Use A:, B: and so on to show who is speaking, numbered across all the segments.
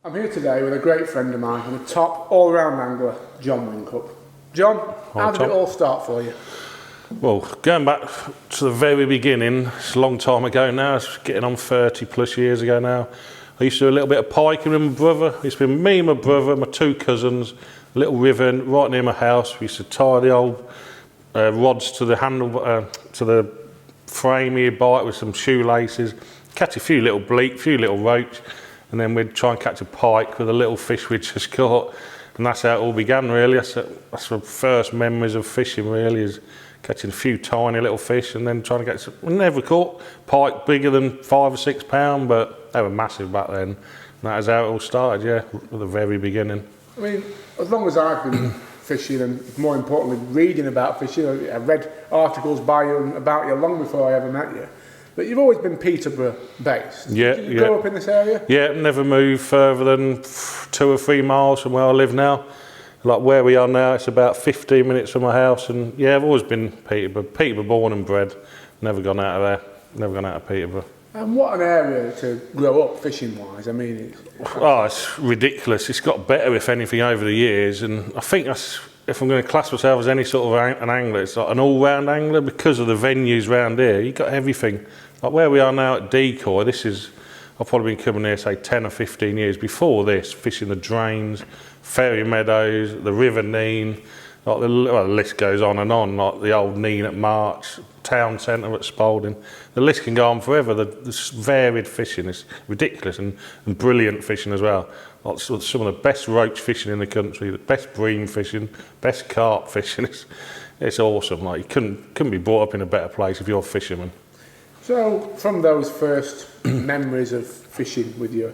A: I'm here today with a great friend of mine and a top all-round angler, Jon Whincup. Jon, how did it all start for you?
B: Well, going back to the very beginning, it's a long time ago now, it's getting on 30 plus years ago now. I used to do a little bit of piking with my brother. It used to be me, my brother, my two cousins, a little river right near my house. We used to tie the old rods to the handle, to the frame here by it with some shoelaces, catch a few little bleak, few little roach, and then we'd try and catch a pike with a little fish we'd just caught. And that's how it all began, really. That's the first memories of fishing, really, is catching a few tiny little fish and then trying to get we never caught pike bigger than 5 or 6 pounds, but they were massive back then. And that is how it all started, yeah, at the very beginning.
A: I mean, as long as I've been fishing and more importantly reading about fishing, I read articles by you and about you long before I ever met you. But you've always been Peterborough based.
B: Yeah,
A: Did you grow up in this area?
B: Yeah, never moved further than 2 or 3 miles from where I live now. Like where we are now, it's about 15 minutes from my house, and yeah, I've always been Peterborough born and bred. Never gone out of there, never gone out of Peterborough.
A: And what an area to grow up fishing wise. I mean,
B: it's ridiculous. It's got better, if anything, over the years, and I think that's, if I'm going to class myself as any sort of an angler, it's like an all-round angler because of the venues round here. You've got everything. Like where we are now at Decoy, I've probably been coming here, say, 10 or 15 years. Before this, fishing the drains, Ferry Meadows, the River Nene, like the list goes on, like the old Nene at March, Town Centre at Spalding. The list can go on forever. The varied fishing is ridiculous and brilliant fishing as well. Like some of the best roach fishing in the country, the best bream fishing, best carp fishing. It's awesome. Like you couldn't be brought up in a better place if you're a fisherman.
A: So, from those first memories of fishing with your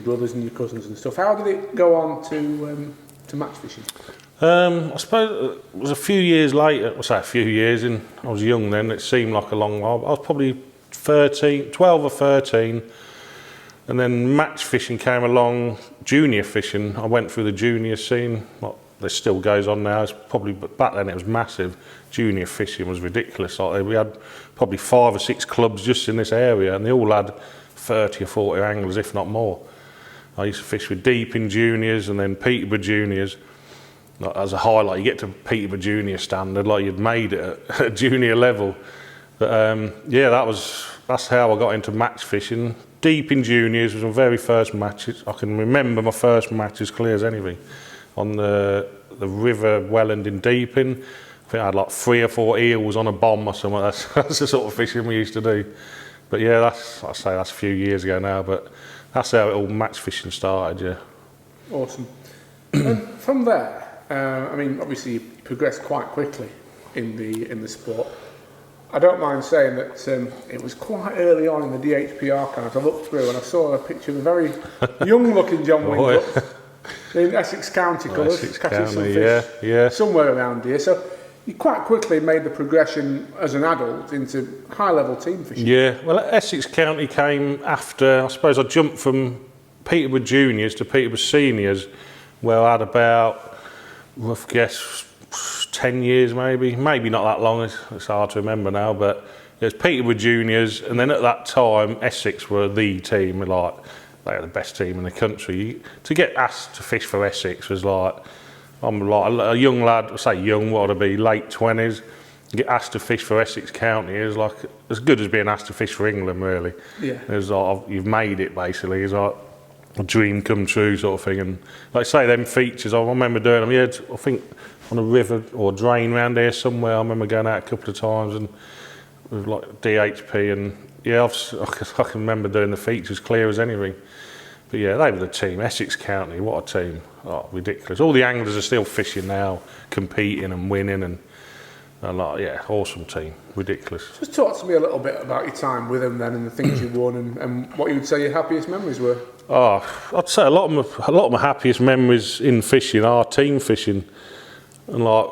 A: brothers and your cousins and stuff, how did it go on to match fishing?
B: I suppose it was a few years later. I say a few years, and I was young then. It seemed like a long while. I was probably 12 or 13, and then match fishing came along. Junior fishing. I went through the junior scene. This still goes on now. But back then it was massive. Junior fishing was ridiculous. Like we had probably 5 or 6 clubs just in this area, and they all had 30 or 40 anglers, if not more. I used to fish with Deeping juniors and then Peterborough juniors. Like, as a highlight, you get to Peterborough junior standard, like you'd made it at junior level. But yeah, that's how I got into match fishing. Deeping juniors was my very first matches. I can remember my first match as clear as anything. On the River Welland in Deeping. I think I had like 3 or 4 eels on a bomb or something. That's the sort of fishing we used to do. But yeah, that's a few years ago now, but that's how it all match fishing started, yeah.
A: Awesome. And from there, I mean, obviously you progressed quite quickly in the sport. I don't mind saying that it was quite early on in the DHP archives. I looked through and I saw a picture of a very young-looking Jon Whincup in Essex County colours, catching some fish somewhere around here. So you quite quickly made the progression as an adult into high-level team fishing. Yeah,
B: well, Essex County came after, I suppose I jumped from Peterborough juniors to Peterborough seniors, where I had about, rough guess, 10 years maybe not that long, it's hard to remember now, but it was Peterborough juniors, and then at that time Essex were the team, like they were the best team in the country. To get asked to fish for Essex was like, I'm like a young lad, I say young, what would I be, late 20s, get asked to fish for Essex County. It was like as good as being asked to fish for England, really. Yeah. It was like, you've made it basically. It's like a dream come true sort of thing. And like I say, them features, I remember doing them. Yeah, I think on a river or drain round here somewhere. I remember going out a couple of times and with like DHP, and yeah, I can remember doing the features clear as anything. But yeah, they were the team. Essex County, what a team. Oh, ridiculous. All the anglers are still fishing now, competing and winning, and like, yeah, awesome team. Ridiculous.
A: Just talk to me a little bit about your time with them then, and the things you won, and what you would say your happiest memories were.
B: Oh, I'd say a lot of my happiest memories in fishing are team fishing. And like,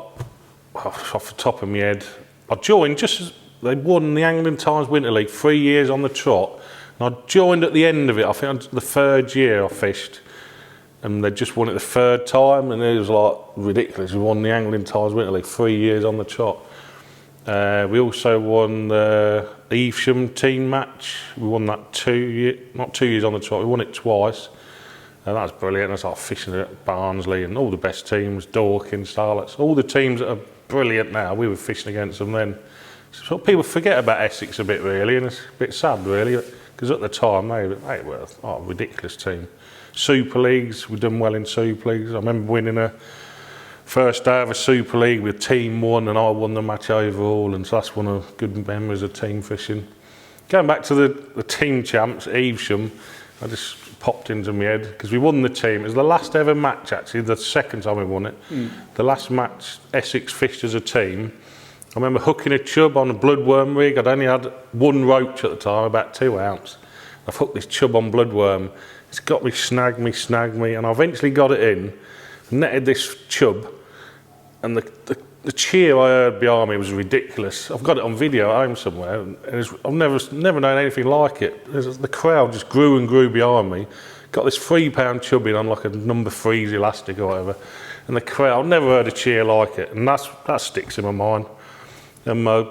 B: off the top of my head, I joined just as they won the Angling Times Winter League 3 years on the trot. And I joined at the end of it. I think the 3rd year I fished, and they just won it the 3rd time, and it was like ridiculous. We won the Angling Times Winter League 3 years on the trot. We also won the Evesham team match. We won that not 2 years on the trot. We won it twice. And that's brilliant. That's like fishing at Barnsley and all the best teams, Dorking, Starlets, all the teams that are brilliant now. We were fishing against them then. So people forget about Essex a bit really, and it's a bit sad really, because at the time they were a ridiculous team. Super Leagues, we've done well in Super Leagues. I remember winning a first day of a Super League with Team 1 and I won the match overall, and so that's one of the good memories of team fishing. Going back to the team champs, Evesham, I just popped into my head because we won the team. It was the last ever match actually, the second time we won it. The last match Essex fished as a team. I remember hooking a chub on a bloodworm rig. I'd only had one roach at the time, about 2 ounce. I've hooked this chub on bloodworm. It's got me, snagged me, and I eventually got it in, netted this chub, and the cheer I heard behind me was ridiculous. I've got it on video at home somewhere, and I've never known anything like it. The crowd just grew and grew behind me. Got this £3 chub in on like a number 3's elastic or whatever, and the crowd, I've never heard a cheer like it, and that sticks in my mind. And my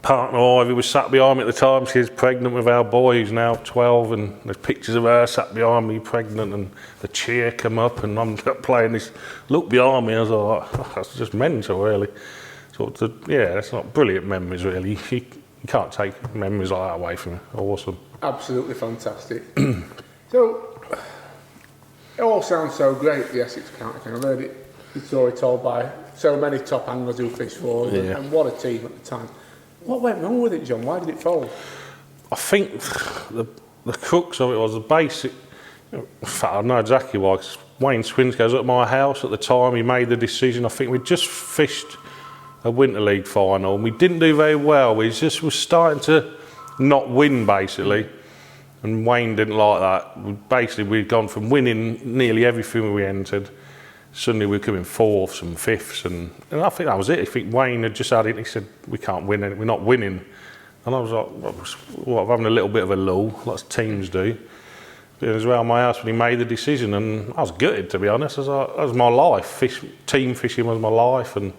B: partner Ivy was sat behind me at the time. She was pregnant with our boy who's now 12, and there's pictures of her sat behind me pregnant, and the cheer come up and I'm playing this, look behind me, I was like, oh, that's just mental really. So that's not brilliant memories really. You can't take memories like that away from you. Awesome.
A: Absolutely fantastic. So it all sounds so great, the Essex County thing. I've heard the story told by so many top anglers who fished for us, and what a team at the time. What went wrong with it, John? Why did it fold?
B: I think the crux of it was the basic. In fact, I know exactly why. 'Cause Wayne Swinscoe was at my house at the time. He made the decision. I think we just fished a Winter League final, and we didn't do very well. We just were starting to not win basically, and Wayne didn't like that. We'd gone from winning nearly everything we entered. Suddenly we were coming 4ths and 5ths, and I think that was it. I think Wayne had just had it. He said, "We can't win it. We're not winning." And I was like, "What? Having a little bit of a lull, like teams do." It was around my house when he made the decision, and I was gutted to be honest. I was like, that was my life. Team fishing was my life, and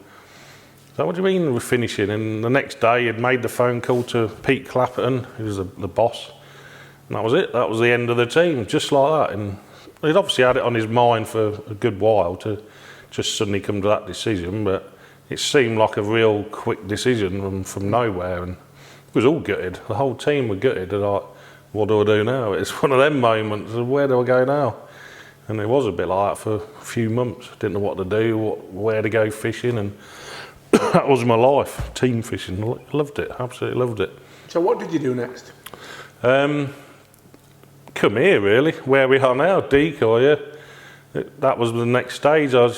B: so what do you mean we're finishing? And the next day he'd made the phone call to Pete Clapperton, who was the boss, and that was it. That was the end of the team, just like that. And he'd obviously had it on his mind for a good while to just suddenly come to that decision, but it seemed like a real quick decision from nowhere, and it was all gutted. The whole team were gutted. They're like, what do I do now? It's one of them moments of where do I go now? And it was a bit like that for a few months. Didn't know what to do, where to go fishing, and that was my life, team fishing. Loved it, absolutely loved it.
A: So what did you do next?
B: Come here really, where we are now, decoy. Yeah, that was the next stage. I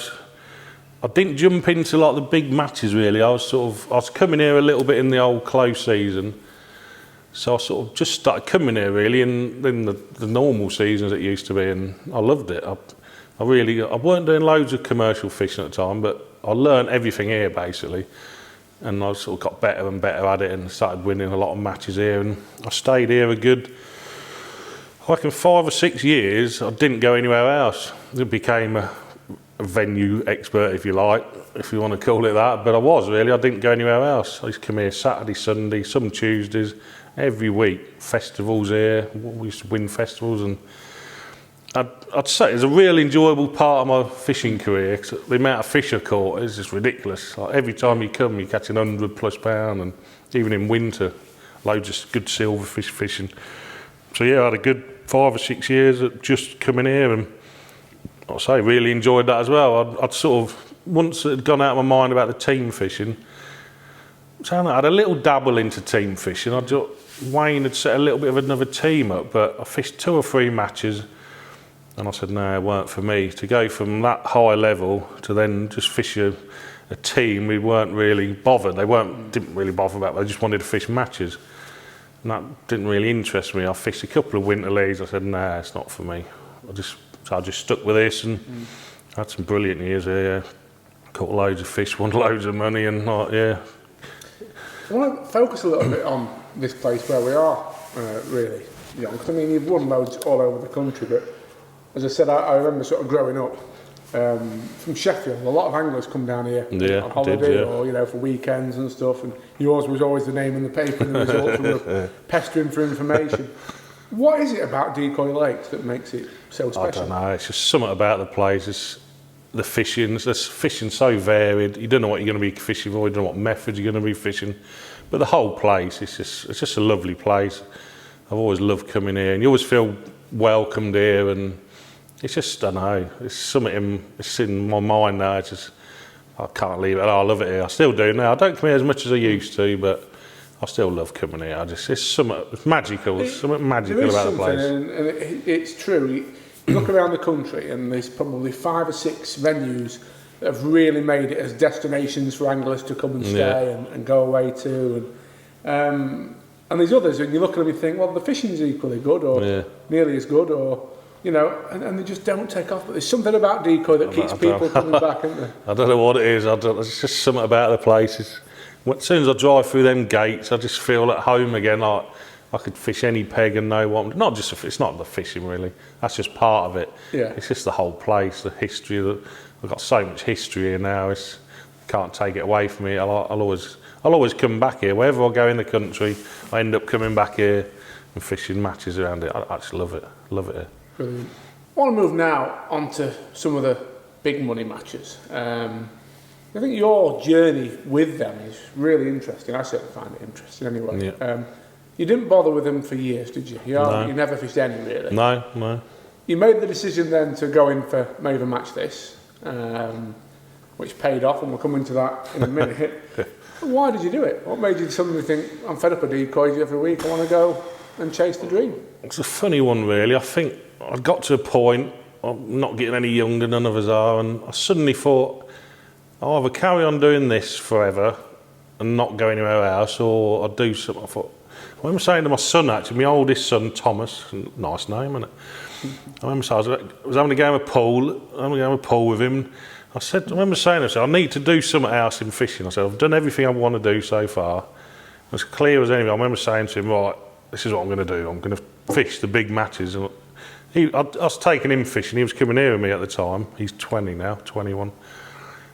B: didn't jump into like the big matches really. I was coming here a little bit in the old close season, so I sort of just started coming here really in the normal seasons it used to be, and I loved it. I weren't doing loads of commercial fishing at the time, but I learned everything here basically, and I sort of got better and better at it, and started winning a lot of matches here, and I stayed here a good, I reckon 5 or 6 years. I didn't go anywhere else. I became a venue expert, if you like, if you want to call it that. But I didn't go anywhere else. I used to come here Saturday, Sunday, some Tuesdays, every week. Festivals here. We used to win festivals, and I'd say it's a real enjoyable part of my fishing career. 'Cause the amount of fish I caught is just ridiculous. Like every time you come, you're catching 100+ pound, and even in winter, loads of good silverfish fishing. So yeah, I had a good 5 or 6 years at just coming here, and I'll say really enjoyed that as well. I'd sort of, once it had gone out of my mind about the team fishing, so I had a little dabble into team fishing. Wayne had set a little bit of another team up, but I fished 2 or 3 matches, and I said, no, it weren't for me. To go from that high level to then just fish a team, we weren't really bothered. Didn't really bother about it. They just wanted to fish matches. And that didn't really interest me. I fished a couple of winter leagues. I said, nah, it's not for me. I just stuck with this, and had some brilliant years here. Caught loads of fish, won loads of money, and yeah.
A: I want to focus a little bit on this place where we are, really. Because I mean, you've won loads all over the country, but as I said, I remember sort of growing up from Sheffield. A lot of anglers come down here on holiday or for weekends and stuff, and yours was always the name in the paper and the results, and we were pestering for information. What is it about Decoy Lakes that makes it so special?
B: I don't know. It's just something about the place. It's the fishing. The fishing's so varied. You don't know what you're going to be fishing for. You don't know what method you're going to be fishing. But the whole place, it's just a lovely place. I've always loved coming here, and you always feel welcomed here. And it's just, I don't know. It's something it's in my mind now. It's just, I can't leave it. I love it here. I still do now. I don't come here as much as I used to, but I still love coming here. It's magical. There's something magical about the place.
A: And it's true. You look around the country, and there's probably 5 or 6 venues that have really made it as destinations for anglers to come and stay and go away to. And there's others, and you look at them and think, well, the fishing's equally good, or nearly as good, or and they just don't take off. But there's something about Decoy that keeps people coming back, isn't there?
B: I don't know what it is. It's just something about the place. As soon as I drive through them gates, I just feel at home again. Like I could fish any peg and know what. It's not the fishing really. That's just part of it.
A: Yeah.
B: It's just the whole place, the history. I've got so much history here now. Can't take it away from me. I'll always come back here. Wherever I go in the country, I end up coming back here and fishing matches around it. I just love it. Love it here.
A: Brilliant. I want to move now on to some of the big money matches. I think your journey with them is really interesting. I certainly find it interesting anyway.
B: Yeah.
A: You didn't bother with them for years, did you?
B: No.
A: You never fished any, really?
B: No.
A: You made the decision then to go in for Maver Match This, which paid off, and we'll come into that in a minute. Why did you do it? What made you suddenly think, I'm fed up of decoys every week, I want to go and chase the dream?
B: It's a funny one, really. I think I got to a point, I'm not getting any younger, none of us are, and I suddenly thought, I'll either carry on doing this forever and not go anywhere else, or I'll do something. I thought, I remember saying to my son, actually, my oldest son, Thomas, nice name, isn't it? I remember saying, I was having a game of pool with him. I remember saying to him, I need to do something else in fishing. I said, I've done everything I want to do so far. As clear as anything, I remember saying to him, right, this is what I'm going to do. I'm going to fish the big matches. And I was taking him fishing. He was coming here with me at the time. He's 20 now, 21.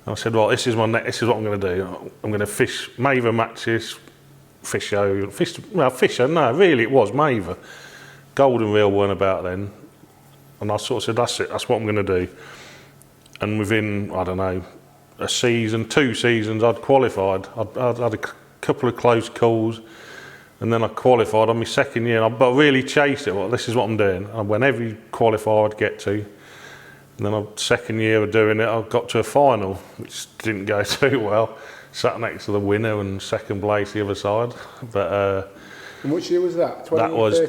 B: And I said, well, this is what I'm going to do. I'm going to fish Maver matches, no, really it was Maver. Golden reel weren't about then. And I sort of said, that's it, that's what I'm going to do. And within, I don't know, a season, 2 seasons, I'd qualified. I'd had a couple of close calls, and then I qualified on my second year. But I really chased it. Well, this is what I'm doing. I went every qualifier I'd get to. And then second year of doing it, I got to a final, which didn't go too well. Sat next to the winner and second place the other side. But
A: and which year was that? 2013?
B: That was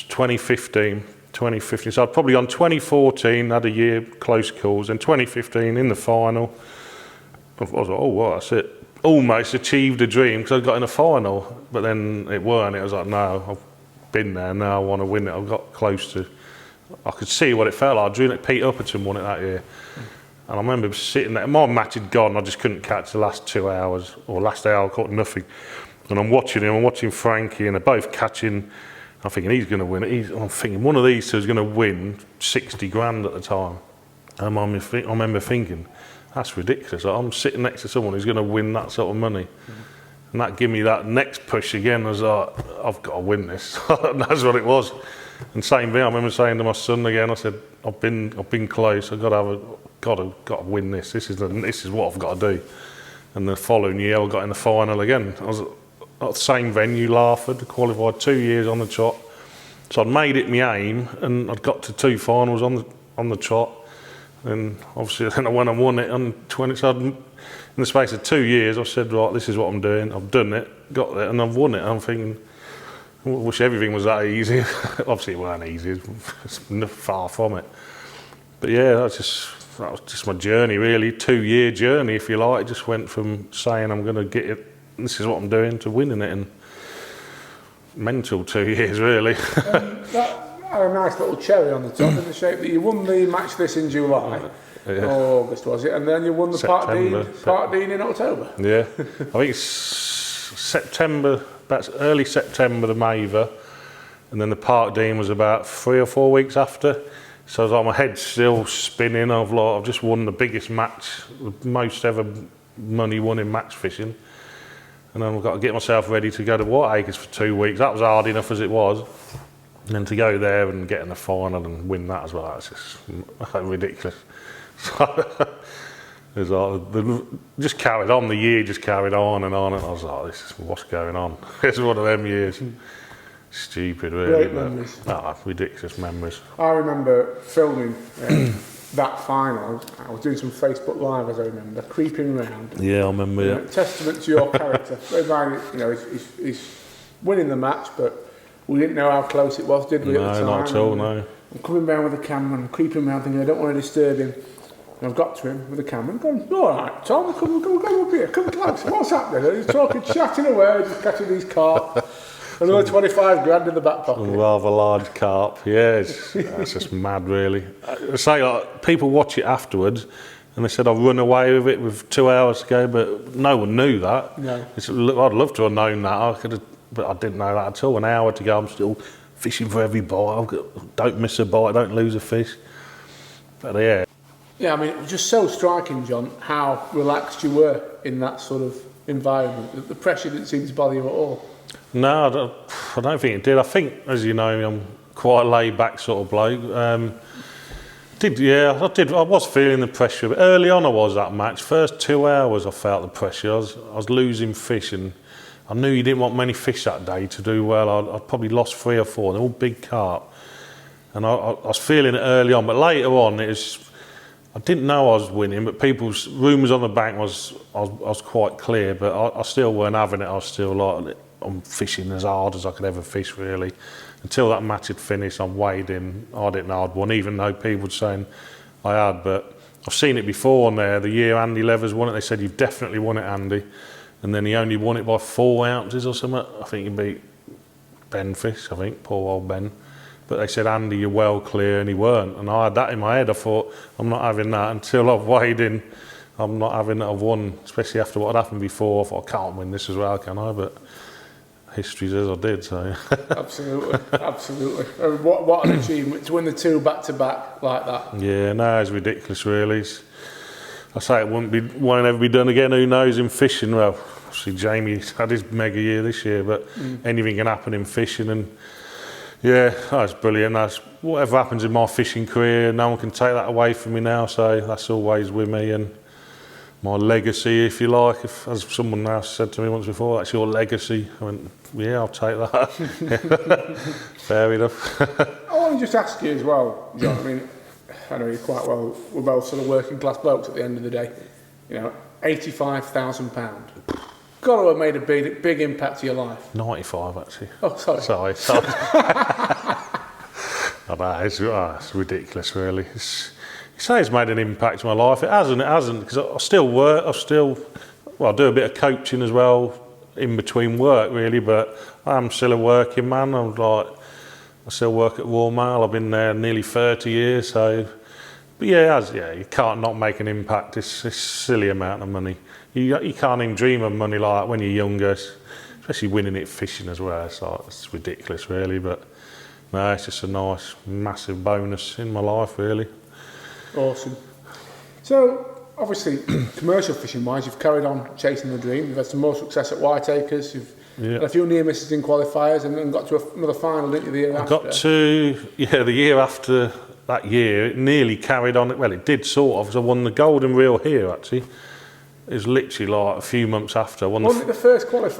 B: 2015. 2015. So I'd probably on 2014 had a year close calls, and 2015 in the final. I was like, oh, well, that's it. Almost achieved a dream because I got in a final, but then it weren't. It was like, no, I've been there. Now I want to win it. I got close to. I could see what it felt like. I drew it. Pete Upperton won it that year. And I remember sitting there, my match had gone, I just couldn't catch the last 2 hours, or last hour I caught nothing. And I'm watching Frankie, and they're both catching. I'm thinking he's going to win it. I'm thinking one of these two is going to win 60 grand at the time. And I remember thinking, that's ridiculous. I'm sitting next to someone who's going to win that sort of money. And that gave me that next push again. I was like, I've got to win this. And that's what it was. And same thing, I remember saying to my son again, I said, I've been close. I've got to win this. This is what I've got to do. And the following year, I got in the final again. I was at the same venue, Larford, qualified 2 years on the trot. So I'd made it my aim, and I'd got to 2 finals on the trot. And obviously, then I went and won it on 20. So in the space of 2 years, I said, right, this is what I'm doing. I've done it, got it, and I've won it. And I'm thinking, I wish everything was that easy. Obviously, it weren't easy. It's far from it. But yeah, that was just my journey, really. 2-year journey, if you like. It just went from saying I'm going to get it, this is what I'm doing, to winning it in mental 2 years, really.
A: That had a nice little cherry on the top in the shape that you won the match this in July. Yeah. August, was it? And then you won the Park Dean in October. Yeah.
B: I think it's September, that's early September, the Maver. And then the Park Dean was about 3 or 4 weeks after. So I was like, my head's still spinning. I've just won the biggest match, the most ever money won in match fishing. And then I've got to get myself ready to go to Whiteacres for 2 weeks. That was hard enough as it was. And then to go there and get in the final and win that as well, that's just ridiculous. It was like, just carried on, the year just carried on, and I was like, this is what's going on. It's one of them years. Stupid, really.
A: Great memories.
B: Ridiculous memories.
A: I remember filming that final. I was doing some Facebook Live, as I remember, creeping around.
B: Yeah, I remember. Yeah.
A: Testament to your character. He's winning the match, but we didn't know how close it was, did we, at the time?
B: No, not at all, no.
A: I'm coming down with the camera and creeping around, thinking I don't want to disturb him. And I've got to him with the camera and gone, all right, Tom, come up here, come close. What's happening? And he's talking, chatting away, just catching these carp. Another 25 grand in the back pocket.
B: Rather large carp, yeah, that's just mad, really. I say, like, people watch it afterwards, and they said I've run away with it with 2 hours to go, but no one knew that.
A: No.
B: I'd love to have known that, but I didn't know that at all. An hour to go, I'm still fishing for every bite. Don't miss a bite, don't lose a fish. But yeah.
A: Yeah, I mean, it was just so striking, John, how relaxed you were in that sort of environment. The pressure didn't seem to bother you at all.
B: No, I don't think it did. I think, as you know, I'm quite a laid-back sort of bloke. I was feeling the pressure. But early on, I was that match. First 2 hours, I felt the pressure. I was losing fish, and I knew you didn't want many fish that day to do well. I'd probably lost 3 or 4. They're all big carp, and I was feeling it early on. But later on, I didn't know I was winning, but people's rumours on the bank I was quite clear, but I still weren't having it. I was still like, I'm fishing as hard as I could ever fish, really. Until that match had finished, I'm weighed in. I didn't know I'd won, even though people were saying I had. But I've seen it before on there. The year Andy Levers won it, they said, you've definitely won it, Andy. And then he only won it by 4 ounces or something. I think he beat Ben Fish, I think, poor old Ben. But they said, Andy, you're well clear, and he weren't. And I had that in my head. I thought, I'm not having that until I've weighed in. I'm not having that I've won, especially after what had happened before. I thought, I can't win this as well, can I? But history says I did, so.
A: Absolutely. What an achievement to win the 2 back-to-back like that.
B: Yeah, no, it's ridiculous, really. I say it won't ever be done again. Who knows in fishing? Well, obviously Jamie's had his mega year this year, but anything can happen in fishing, and yeah, that's brilliant. That's whatever happens in my fishing career, no one can take that away from me now, so that's always with me, and my legacy, if you like. As someone else said to me once before, that's your legacy. I went, yeah, I'll take that. Fair enough.
A: I want to just ask you as well, John, I mean, I know you quite well, we're both sort of working class blokes at the end of the day. You know, £85,000. Got to have made a big impact to your life.
B: 95, actually.
A: Oh, sorry.
B: Sorry. I know, it's ridiculous, really. You say it's made an impact to my life. It hasn't, because I still work. I do a bit of coaching as well in between work, really, but I'm still a working man. I still work at Royal Mail. I've been there nearly 30 years, so. But yeah, you can't not make an impact. It's a silly amount of money. You can't even dream of money like that when you're younger, especially winning it fishing as well. It's ridiculous, really, but no, it's just a nice, massive bonus in my life, really.
A: Awesome. So, obviously, commercial fishing-wise, you've carried on chasing the dream. You've had some more success at Whiteacres. You've had a few near misses in qualifiers, and then got to another final, didn't you, the year after? The year after that year, it nearly carried on. Well, it did sort of, because I won the golden reel here, actually. It was literally like a few months after. Wasn't it the first qualifier?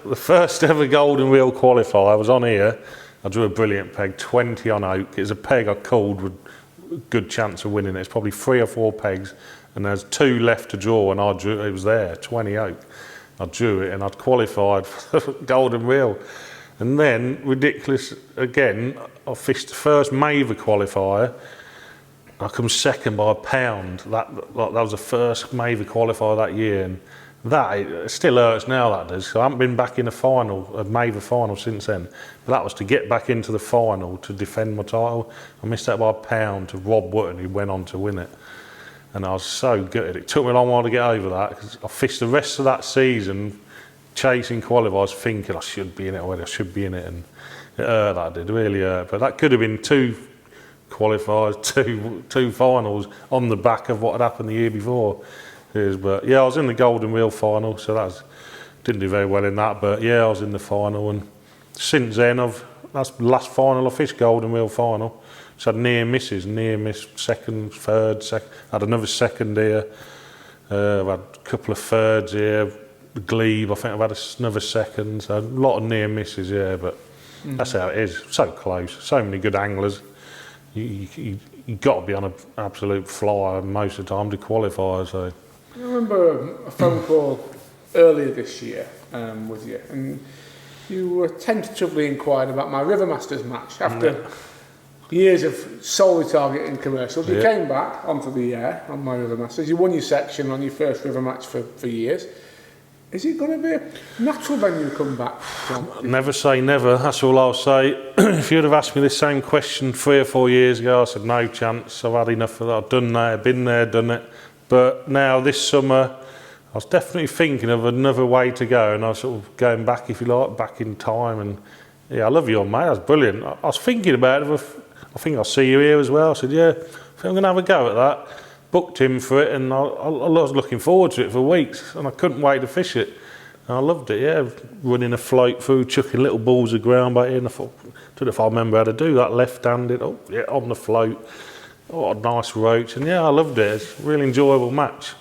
B: The first ever golden reel qualifier. I was on here. I drew a brilliant peg, 20 on oak. It was a peg I called with a good chance of winning it. It's probably 3 or 4 pegs, and there's 2 left to draw, and I drew. It was there, 20 oak. I drew it, and I'd qualified for the golden reel. And then, ridiculous again, I fished the first Maver qualifier. I come second by a pound. That was the first Maver qualifier that year, and it still hurts now, that does. So I haven't been back in a Maver final since then. But that was to get back into the final to defend my title. I missed that by a pound to Rob Wootton, who went on to win it. And I was so gutted. It took me a long while to get over that, because I fished the rest of that season chasing qualifiers, thinking I should be in it already, I should be in it, and it hurt, that did, really hurt. But that could have been 2 qualifiers, two finals on the back of what had happened the year before. But yeah, I was in the golden reel final, so didn't do very well in that, but yeah, I was in the final, and since then I've that's the last final I fished, golden wheel final. So I had near miss, second, third, second. I had another second here. I've had a couple of thirds here. The glebe, I think I've had another second. So a lot of near misses, yeah, but that's how it is. So close. So many good anglers. You got to be on an absolute flyer most of the time to qualify. So
A: I remember a phone call earlier this year with you, and you were tentatively inquired about my Rivermasters match after years of solely targeting commercials. You came back onto the air on my Rivermasters. You won your section on your first river match for years. Is it going to be a natural venue to come back, Jon?
B: Never say never, that's all I'll say. If you'd have asked me this same question 3 or 4 years ago, I said no chance, I've had enough of that, I've done that, been there, done it. But now this summer, I was definitely thinking of another way to go, and I was sort of going back, if you like, back in time. And yeah, I love you, mate, that's brilliant. I was thinking about it, I think I'll see you here as well. I said, yeah, I think I'm going to have a go at that. Booked him for it, and I was looking forward to it for weeks, and I couldn't wait to fish it. And I loved it, yeah, running a float through, chucking little balls of ground back in. I thought, I don't know if I remember how to do that left-handed. Oh, yeah, on the float. Oh, a nice roach, and yeah, I loved it. It's a really enjoyable match.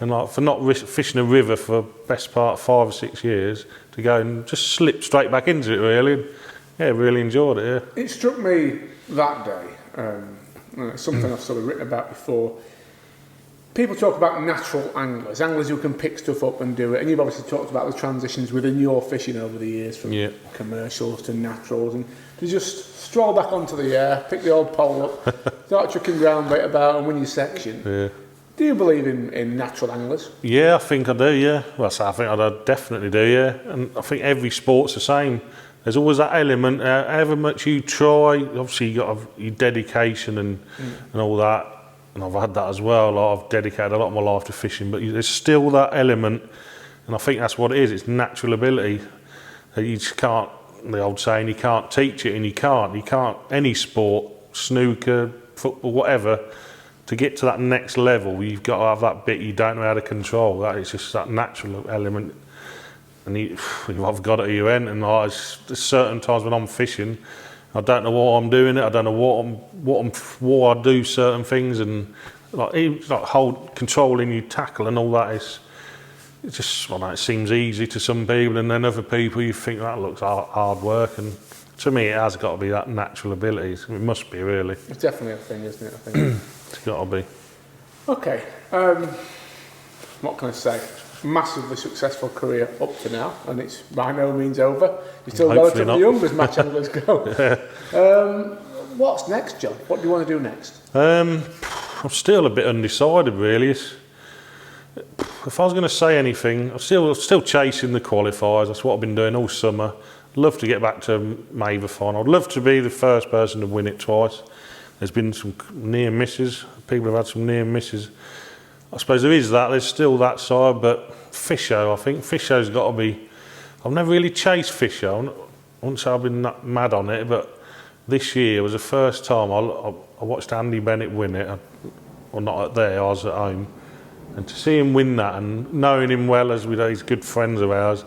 B: And like, for not fishing a river for best part of 5 or 6 years, to go and just slip straight back into it, really. And yeah, really enjoyed it, yeah.
A: It struck me that day, it's something I've sort of written about before. People talk about natural anglers who can pick stuff up and do it, and you've obviously talked about the transitions within your fishing over the years from commercials to naturals, and to just stroll back onto the air, pick the old pole up, start chucking ground bait about and win your section.
B: Yeah.
A: Do you believe in natural anglers?
B: Yeah, I think I do, yeah. Well, I think I definitely do, yeah. And I think every sport's the same. There's always that element, however much you try, obviously you've got your dedication and all that. And I've had that as well. I've dedicated a lot of my life to fishing, but there's still that element, and I think that's what it is. It's natural ability. You just can't. The old saying, you can't teach it, and you can't. You can't. Any sport, snooker, football, whatever, to get to that next level, you've got to have that bit you don't know how to control. That is just that natural element, and I've got it at your end. And there's certain times when I'm fishing, I don't know what I'm doing. I don't know what I do certain things, and like controlling your tackle and all that is. It just, well, it seems easy to some people, and then other people you think that looks hard work. And to me, it has got to be that natural ability. It must be, really.
A: It's definitely a thing, isn't it? I think
B: it's got to be.
A: Okay. What can I say? Massively successful career up to now, and it's by no means over. You're still relatively young as match anglers go. What's next, Jon? What do you want to do next?
B: I'm still a bit undecided, really. If I was going to say anything, I'm still chasing the qualifiers. That's what I've been doing all summer. I'd love to get back to Maver final. I'd love to be the first person to win it twice. There's been some near misses. People have had some near misses. I suppose there is that. There's still that side, but Fisho, I think Fisho's got to be. I've never really chased Fisho. I wouldn't say I've been that mad on it, but this year was the first time I watched Andy Bennett win it. Well, not at there, I was at home, and to see him win that, and knowing him well as he's good friends of ours,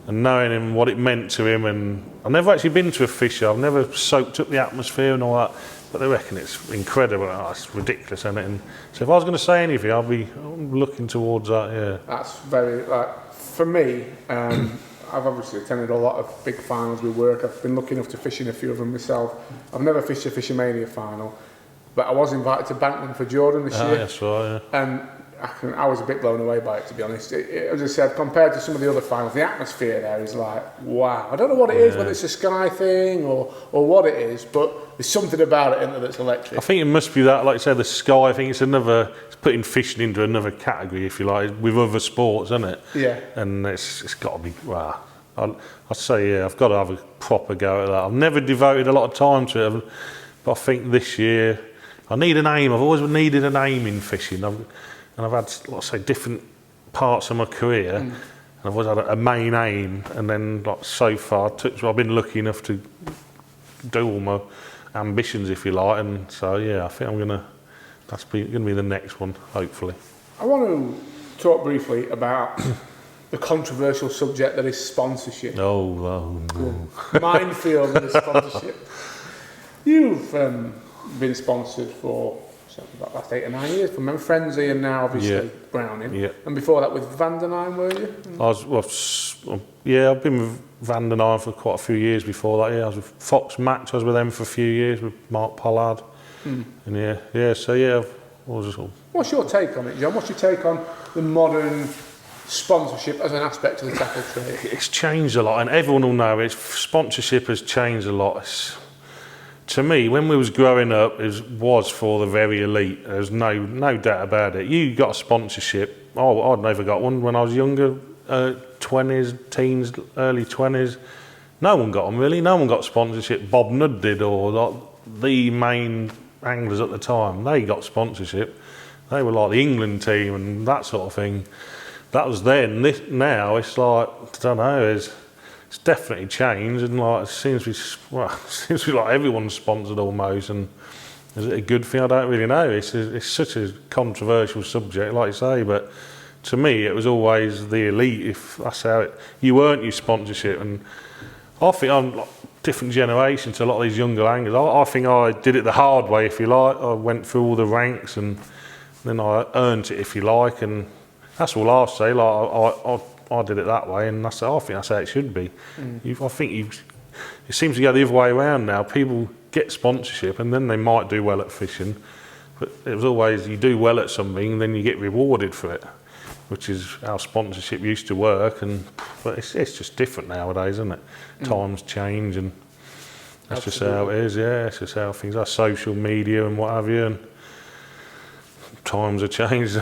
B: and knowing him what it meant to him, and I've never actually been to a Fisho. I've never soaked up the atmosphere and all that. But they reckon it's incredible. Oh, it's ridiculous, isn't it? And so if I was going to say anything, I'm looking towards that. Yeah.
A: That's very for me. I've obviously attended a lot of big finals with work. I've been lucky enough to fish in a few of them myself. I've never fished a Fishermania final, but I was invited to Bankman for Jordan this year.
B: That's right. Yeah.
A: And I was a bit blown away by it, to be honest. As I said, compared to some of the other finals, the atmosphere there is like, wow. I don't know what it is, whether it's a Sky thing or what it is, but there's something about it in there that's electric.
B: I think it must be that, like you said, the Sky. I think it's putting fishing into another category, if you like, with other sports, isn't it?
A: Yeah.
B: And it's got to be, wow. I'd say, yeah, I've got to have a proper go at that. I've never devoted a lot of time to it, but I think this year, I need an aim. I've always needed an aim in fishing. And I've had, let's say, different parts of my career, and I've always had a main aim, and then so far, I've been lucky enough to do all my ambitions, if you like, and so yeah, I think that's going to be the next one, hopefully.
A: I want to talk briefly about the controversial subject that is sponsorship.
B: Oh.
A: Minefield of the sponsorship. You've been sponsored for about last 8 or 9 years from Frenzy and now obviously Browning.
B: Yeah.
A: And before that with Vandenheim, were you?
B: I've been with Vandenheim for quite a few years before that. Yeah, I was with Fox Match. I was with them for a few years with Mark Pollard. And
A: What's your take on it, John? What's your take on the modern sponsorship as an aspect of the tackle trade?
B: It's changed a lot, and everyone will know sponsorship has changed a lot. To me, when we was growing up, it was for the very elite. There's no doubt about it. You got a sponsorship. Oh, I'd never got one when I was younger, 20s, teens, early 20s. No one got them really. No one got sponsorship. Bob Nudd did, or the main anglers at the time. They got sponsorship. They were like the England team and that sort of thing. That was then. Now it's like, I don't know. It's definitely changed, and like it seems to be like everyone's sponsored almost. And is it a good thing? I don't really know. It's such a controversial subject, like you say. But to me, it was always the elite. If that's how you earned your sponsorship, and I think I'm like different generation to a lot of these younger anglers. I think I did it the hard way, if you like. I went through all the ranks, and then I earned it, if you like, and that's all I'll say. Like I did it that way, and I think that's how it should be. It seems to go the other way around now. People get sponsorship, and then they might do well at fishing, but it was always you do well at something, and then you get rewarded for it, which is how sponsorship used to work. But it's just different nowadays, isn't it? Times change, and that's just how it is. Yeah, it's just how things are. Social media and what have you, and times have changed.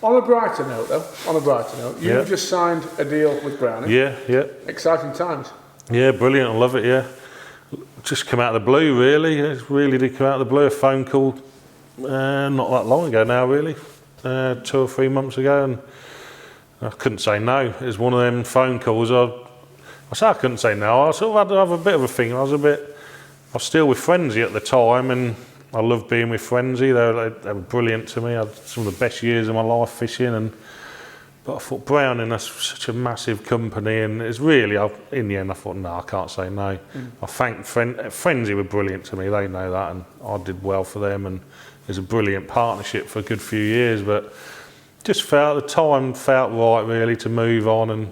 A: On a brighter note, you've just signed a deal with Browning.
B: Yeah.
A: Exciting times.
B: Yeah, brilliant. I love it. Yeah, just come out of the blue. Really, it really did come out of the blue. A phone call not that long ago now, really, 2 or 3 months ago, and I couldn't say no. It was one of them phone calls. I couldn't say no. I sort of had to have a bit of a thing. I was still with Frenzy at the time, and I loved being with Frenzy. They were brilliant to me. I had some of the best years of my life fishing, but I thought Browning, that's such a massive company, and it's really, in the end I thought, no, I can't say no. I thank Frenzy were brilliant to me. They know that, and I did well for them, and it was a brilliant partnership for a good few years. But just the time felt right really to move on, and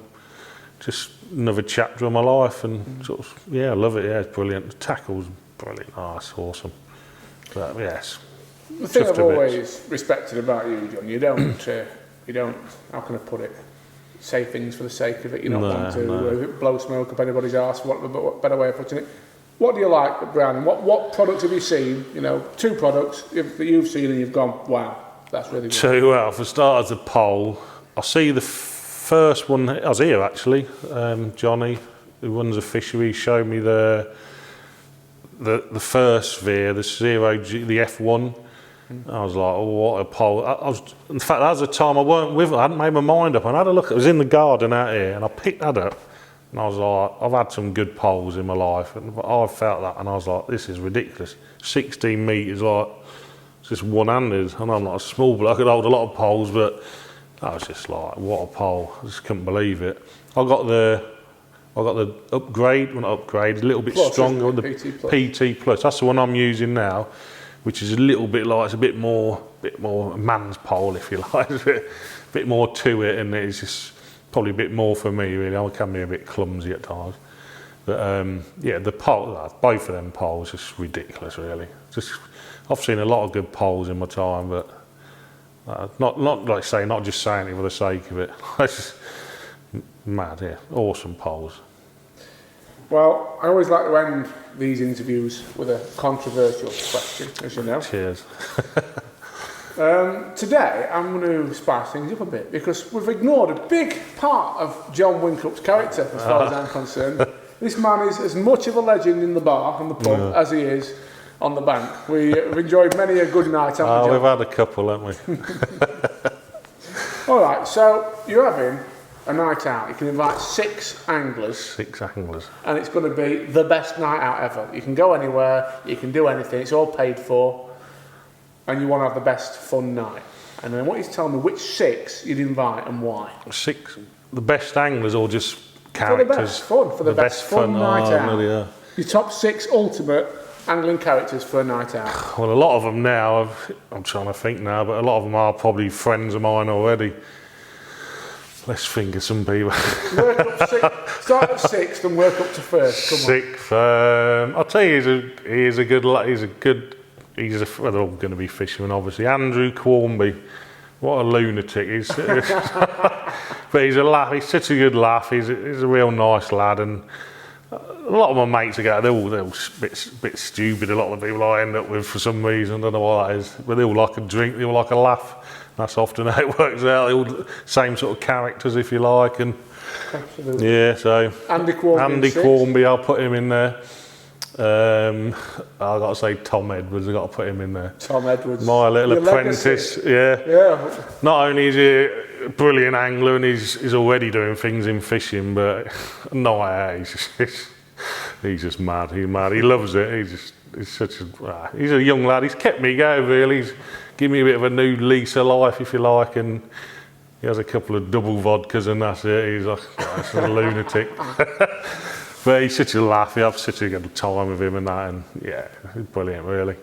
B: just another chapter of my life, and sort of, I love it. Yeah, it's brilliant. The tackle's brilliant. Oh, it's awesome. But yes.
A: The thing I've always respected about you, John, you don't, how can I put it, say things for the sake of it. You don't want to blow smoke up anybody's arse, what better way of putting it. What do you like at Browning? What products have you seen? 2 products that you've seen and you've gone, wow, that's really good.
B: So, well, for starters, the pole. I see the first one, I was here actually, Johnny, who runs a fishery, showed me the first veer, the 0G, the F1. I was like, oh, what a pole. In fact, that was the time I weren't with it. I hadn't made my mind up. And I had a look, it was in the garden out here, and I picked that up. And I was like, I've had some good poles in my life. And I felt that, and I was like, this is ridiculous. 16 metres, like, it's just one-handed. And I'm not a small bloke, I could hold a lot of poles, but I was just like, what a pole. I just couldn't believe it. I got the upgrade, well, not upgrade, a little bit stronger, the PT Plus. That's the one I'm using now, which is a little bit like, it's a bit more man's pole, if you like. There's a bit more to it, and it's just probably a bit more for me, really. I can be a bit clumsy at times. But the pole, both of them poles, just ridiculous, really. I've seen a lot of good poles in my time, but not like saying, not just saying it for the sake of it. It's just mad, yeah. Awesome poles.
A: Well, I always like to end these interviews with a controversial question, as you know.
B: Cheers.
A: Today, I'm going to spice things up a bit, because we've ignored a big part of Jon Whincup's character, as far as I'm concerned. This man is as much of a legend in the bar and the pub as he is on the bank. We've enjoyed many a good night, haven't we, John?
B: We've had a couple, haven't we?
A: All right, so you're having a night out. You can invite 6 anglers.
B: 6 anglers.
A: And it's going to be the best night out ever. You can go anywhere, you can do anything, it's all paid for, and you want to have the best fun night. And then I want you to tell me which 6 you'd invite and why.
B: 6? the best anglers or just
A: For
B: characters?
A: the best fun, for the best fun night out.
B: Really, yeah.
A: Your top 6 ultimate angling characters for a night out.
B: Well, a lot of them now, I'm trying to think now, but a lot of them are probably friends of mine already. Let's think of some people.
A: Work up start at 6th and work up to 1st. Come on.
B: 6th. I'll tell you, he's a good. Well, they're all going to be fishermen, obviously. Andrew Quarmby, what a lunatic! But he's a laugh. He's such a good laugh. He's a real nice lad, and a lot of my mates they're all a bit stupid. A lot of the people I end up with for some reason, I don't know what that is, but they all like a drink. They all like a laugh. That's often how it works out. They're all the same sort of characters, if you like, and
A: Absolutely.
B: yeah. So
A: Andy Quarmby,
B: I'll put him in there. I've got to say Tom Edwards. I've got to put him in there.
A: Tom Edwards,
B: my little
A: Your
B: apprentice.
A: legacy.
B: Yeah. Not only is he a brilliant angler and he's already doing things in fishing, but he's just mad. He's mad. He loves it. He's a young lad. He's kept me going, really. He's given me a bit of a new lease of life, if you like, and he has a couple of double vodkas and that's it. He's like, he's a lunatic. But he's such a laugh. You have such a good time with him and that, and yeah, he's brilliant, really.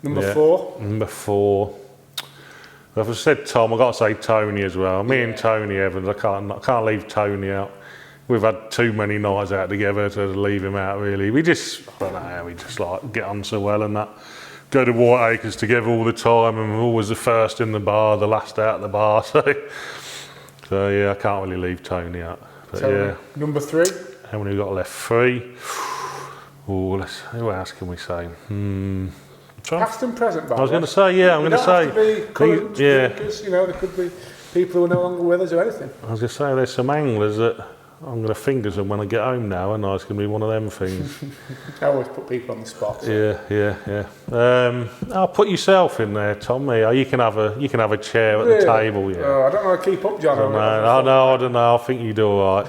A: Number 4.
B: Number 4. If I said Tom, I've got to say Tony as well. Me and Tony Evans, I can't leave Tony out. We've had too many nights out together to leave him out, really. I don't know, we just like get on so well and that. Go to Whiteacres together all the time, and we're always the first in the bar, the last out of the bar. So yeah, I can't really leave Tony out. But yeah.
A: Number 3.
B: How many we got left? 3. Oh, who else can we say?
A: Past and present, by
B: I was going to say, yeah, I'm going to say.
A: Have to be current drinkers, you know, there could be people who are no longer with us or anything.
B: I was going to say, there's some anglers that I'm going to finger them when I get home now, and it's going to be one of them things.
A: I always put people on the spot. So.
B: Yeah. I'll put yourself in there, Tom. Yeah, you can have a chair at the table. Yeah.
A: Oh, I don't know how to keep up, John.
B: I don't know. I think you do all right.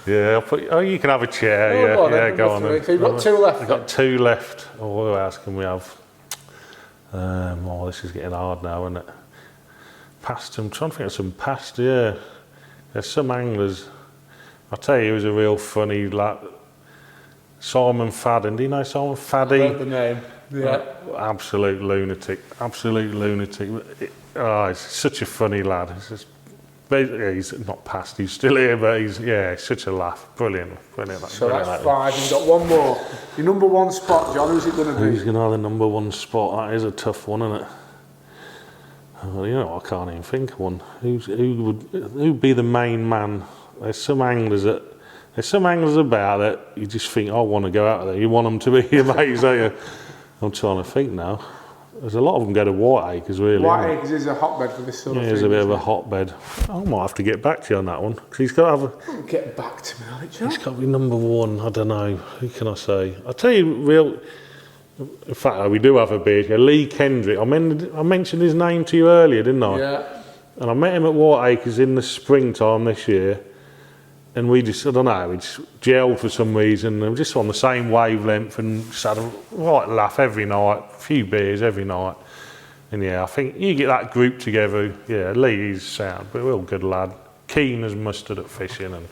B: Yeah, you can have a chair. Go on then.
A: So you've got 2 left.
B: I've got 2 left. Oh, what else can we have? This is getting hard now, isn't it? Past. I'm trying to think of some past. Yeah, there's some anglers. I'll tell you, he was a real funny lad. Simon Fadden. Do you know Simon Faddy?
A: I heard the name. Yeah.
B: Absolute lunatic. He's such a funny lad. He's not past, he's still here, but he's such a laugh. Brilliant.
A: So that's 5, you've got 1 more. Your number 1 spot, John, who's it going to be?
B: Who's going to have the number 1 spot? That is a tough one, isn't it? Well, you know, I can't even think of one. Who'd be the main man? There's some anglers about that you just think, I want to go out there. You want them to be your mates, don't you? I'm trying to think now. There's a lot of them go to Whiteacres, really.
A: Whiteacres is a hotbed for this sort of thing.
B: Yeah, it's a bit of a hotbed. I might have to get back to you on that one. Because he's got to have
A: Get back to me, right, John?
B: He's got to be number 1. I don't know. Who can I say? I'll tell you, in fact, we do have a beard here. Lee Kendrick. I mentioned his name to you earlier, didn't I?
A: Yeah.
B: And I met him at Whiteacres in the springtime this year. And we just gelled for some reason. And we were just on the same wavelength and just had a right laugh every night, a few beers every night. And yeah, I think you get that group together. Yeah, Lee, he's sound, but we're all good lad. Keen as mustard at fishing, and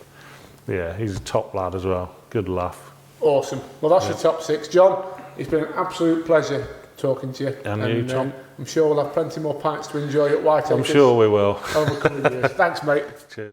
B: yeah, he's a top lad as well. Good laugh.
A: Awesome. Well, that's your top 6. John, it's been an absolute pleasure talking to you.
B: And you, Tom.
A: I'm sure we'll have plenty more pints to enjoy at Whiteacres.
B: I'm sure we will.
A: Over coming years. Thanks, mate.
B: Cheers.